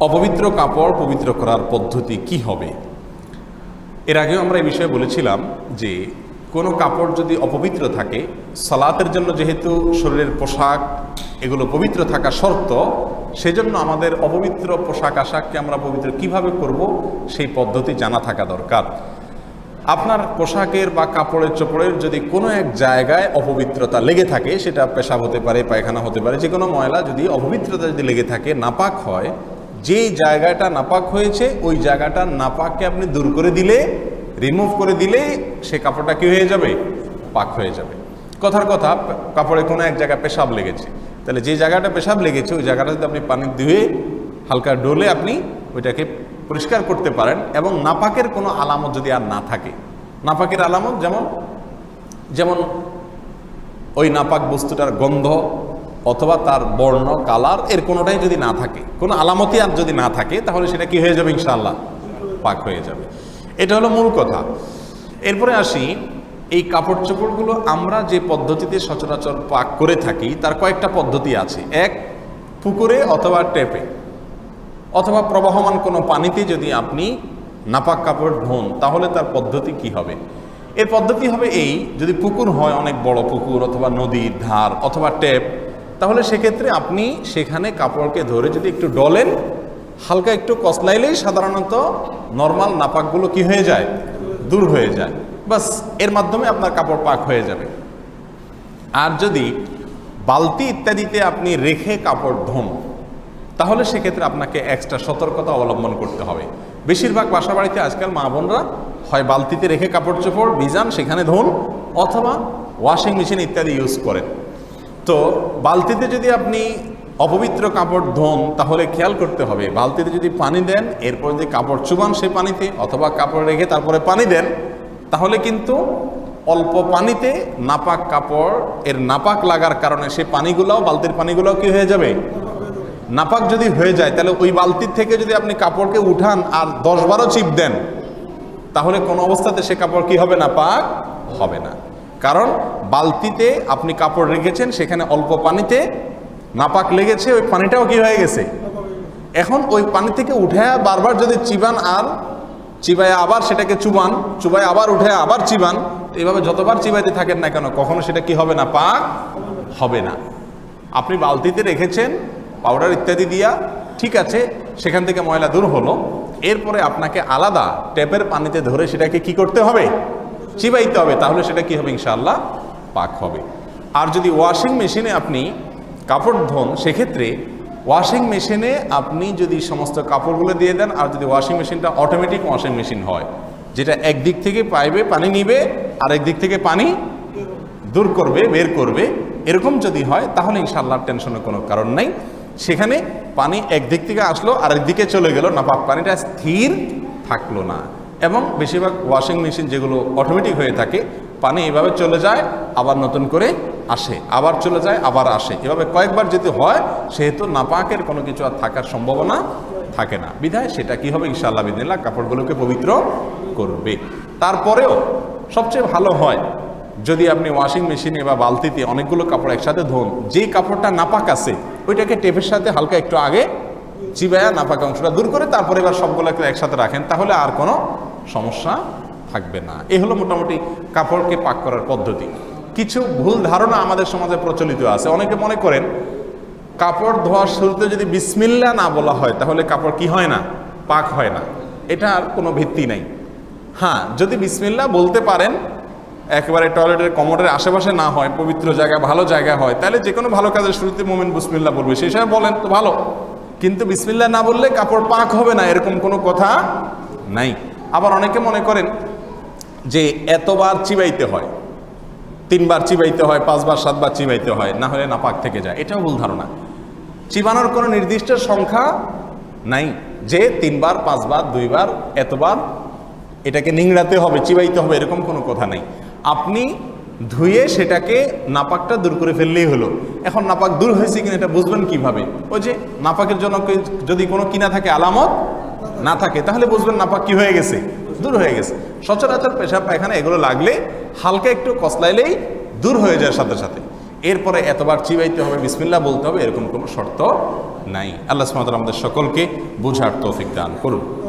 অপবিত্র কাপড় পবিত্র করার পদ্ধতি কি হবে? এর আগেও আমরা এই বিষয়ে বলেছিলাম যে কোনো কাপড় যদি অপবিত্র থাকে, সালাতের জন্য যেহেতু শরীরের পোশাক এগুলো পবিত্র থাকা শর্ত, সেজন্য আমাদের অপবিত্র পোশাক আশাককে আমরা পবিত্র কিভাবে করব সেই পদ্ধতি জানা থাকা দরকার। আপনার পোশাকের বা কাপড়ের চোপড়ের যদি কোনো এক জায়গায় অপবিত্রতা লেগে থাকে, সেটা পেশাব হতে পারে, পায়খানা হতে পারে, যে কোনো ময়লা যদি অপবিত্রতা যদি লেগে থাকে, নাপাক হয়, যেই জায়গাটা নাপাক হয়েছে ওই জায়গাটা নাপাককে আপনি দূর করে দিলে, রিমুভ করে দিলে সে কাপড়টা কি হয়ে যাবে? পাক হয়ে যাবে। কথার কথা, কাপড়ে কোনো এক জায়গায় পেশাব লেগেছে, তাহলে যে জায়গাটা পেশাব লেগেছে ওই জায়গাটা যদি আপনি পানি ধুয়ে হালকা ডোলে আপনি ওইটাকে পরিষ্কার করতে পারেন, এবং নাপাকের কোনো আলামত যদি আর না থাকে, নাপাকের আলামত যেমন ওই নাপাক বস্তুটার গন্ধ অথবা তার বর্ণ, কালার, এর কোনোটাই যদি না থাকে, কোনো আলামতই আর যদি না থাকে, তাহলে সেটা কি হয়ে যাবে? ইনশাআল্লাহ পাক হয়ে যাবে। এটা হলো মূল কথা। এরপরে আসি, এই কাপড় চোপড়গুলো আমরা যে পদ্ধতিতে সচরাচর পাক করে থাকি তার কয়েকটা পদ্ধতি আছে। এক, পুকুরে অথবা টেপে অথবা প্রবাহমান কোনো পানিতে যদি আপনি নাপাক কাপড় ধোন, তাহলে তার পদ্ধতি কি হবে? এর পদ্ধতি হবে এই, যদি পুকুর হয়, অনেক বড় পুকুর অথবা নদীর ধার অথবা টেপ, তাহলে সেক্ষেত্রে আপনি সেখানে কাপড়কে ধরে যদি একটু ডলেন, হালকা একটু কসলাইলেই সাধারণত নর্মাল নাপাকগুলো কি হয়ে যায়? দূর হয়ে যায়। বাস, এর মাধ্যমে আপনার কাপড় পাক হয়ে যাবে। আর যদি বালতি ইত্যাদিতে আপনি রেখে কাপড় ধোন, তাহলে সেক্ষেত্রে আপনাকে এক্সট্রা সতর্কতা অবলম্বন করতে হবে। বেশিরভাগ বাসা বাড়িতে আজকাল মা বোনরা হয় বালতিতে রেখে কাপড় চোপড় ভিজান, সেখানে ধোন, অথবা ওয়াশিং মেশিন ইত্যাদি ইউজ করেন। তো বালতিতে যদি আপনি অপবিত্র কাপড় ধোন, তাহলে খেয়াল করতে হবে, বালতিতে যদি পানি দেন, এরপর যদি কাপড় চুবান সেই পানিতে, অথবা কাপড় রেখে তারপরে পানি দেন, তাহলে কিন্তু অল্প পানিতে নাপাক কাপড় এর নাপাক লাগার কারণে সেই পানিগুলোও, বালতির পানিগুলোও কি হয়ে যাবে? নাপাক যদি হয়ে যায়, তাহলে ওই বালতির থেকে যদি আপনি কাপড়কে উঠান আর 10-12 চিপ দেন, তাহলে কোনো অবস্থাতে সে কাপড় কি হবে? নাপাক হবে না। কারণ বালতিতে আপনি কাপড় রেখেছেন, সেখানে অল্প পানিতে নাপাক লেগেছে, ওই পানিটাও কি হয়ে গেছে? এখন ওই পানি থেকে উঠে বারবার যদি চিবান, আর চিবায় আবার সেটাকে চুবান, চুবায় আবার উঠে আবার চিবান, এইভাবে যতবার চিবাইতে থাকেন না কেন, কখনো সেটা কি হবে না? পাক হবে না। আপনি বালতিতে রেখেছেন পাউডার ইত্যাদি দিয়া, ঠিক আছে, সেখান থেকে ময়লা দূর হলো, এরপরে আপনাকে আলাদা ট্যাপের পানিতে ধরে সেটাকে কি করতে হবে? চিবাইতে হবে, তাহলে সেটা কি হবে? ইনশাআল্লাহ পাক হবে। আর যদি ওয়াশিং মেশিনে আপনি কাপড় ধোন, সেক্ষেত্রে ওয়াশিং মেশিনে আপনি যদি সমস্ত কাপড়গুলো দিয়ে দেন, আর যদি ওয়াশিং মেশিনটা অটোমেটিক ওয়াশিং মেশিন হয়, যেটা একদিক থেকে পাইপে পানি নিবে আর একদিক থেকে পানি দূর করবে, বের করবে, এরকম যদি হয়, তাহলে ইনশাআল্লাহ টেনশনের কোনো কারণ নাই। সেখানে পানি একদিক থেকে আসলো আর একদিকে চলে গেল, নাপাক পানিটা স্থির থাকলো না। এবং বেশিরভাগ ওয়াশিং মেশিন যেগুলো অটোমেটিক হয়ে থাকে, পানি এভাবে চলে যায়, আবার নতুন করে আসে, আবার চলে যায়, আবার আসে, এভাবে কয়েকবার যদি হয়, সেহেতু নাপাকের কোনো কিছু আর থাকার সম্ভাবনা থাকে না। বিধায় সেটা কি হবে? ইনশাআল্লাহ বিদিনিল্লাহ কাপড়গুলোকে পবিত্র করবে। তারপরেও সবচেয়ে ভালো হয় যদি আপনি ওয়াশিং মেশিনে বা বালতিতে অনেকগুলো কাপড় একসাথে ধোন, যেই কাপড়টা নাপাক আছে ওইটাকে টেপের সাথে হালকা একটু আগে চিবায়া নাপাক অংশটা দূর করে তারপরে এবার সবগুলোকে একসাথে রাখেন, তাহলে আর কোনো সমস্যা থাকবে না। এই হলো মোটামুটি কাপড়কে পাক করার পদ্ধতি। কিছু ভুল ধারণা আমাদের সমাজে প্রচলিত আছে। অনেকে মনে করেন কাপড় ধোয়ার শুরুতে যদি বিসমিল্লাহ না বলা হয়, তাহলে কাপড় কি হয় না? পাক হয় না। এটার কোনো ভিত্তি নাই। হ্যাঁ, যদি বিসমিল্লাহ বলতে পারেন, একেবারে টয়লেটের কমোডের আশেপাশে না হয়, পবিত্র জায়গা, ভালো জায়গা হয়, তাহলে যে কোনো ভালো কাজের শুরুতে মুমিন বিসমিল্লাহ বলবে, সেই সময় বলেন তো ভালো। কিন্তু বিসমিল্লাহ না বললে কাপড় পাক হবে না, এরকম কোনো কথা নাই। আবার অনেকে মনে করেন যে এতবার চিবাইতে হয়, 3 বার চিবাইতে হয়, 5 বার 7 বার চিবাইতে হয়, না হলে নাপাক থেকে যায়। এটাও ভুল ধারণা। চিবানোর কোনো নির্দিষ্ট সংখ্যা নাই যে 3 বার, 5 বার, 2 বার, এতবার এটাকে নিংড়াতে হবে, চিবাইতে হবে, এরকম কোনো কথা নাই। আপনি ধুয়ে সেটাকে নাপাকটা দূর করে ফেললেই হলো। এখন নাপাক দূর হয়েছে কিনা এটা বুঝবেন কিভাবে? ওই যে নাপাকের জন্য যদি কোনো কিনা থাকে, আলামত না থাকে, তাহলে বুঝবেন নাপাক কি হয়ে গেছে? দূর হয়ে গেছে। সচরাচর পেশাব পায়খানা এগুলো লাগলে হালকা একটু কসলাইলেই দূর হয়ে যায় সাথে সাথে। এরপরে এতবার চিবাইতে হবে, বিসমিল্লাহ বলতে হবে, এরকম কোনো শর্ত নাই। আল্লাহ সুবহানাহু ওয়া তাআলা আমাদের সকলকে বুঝার তৌফিক দান করুন।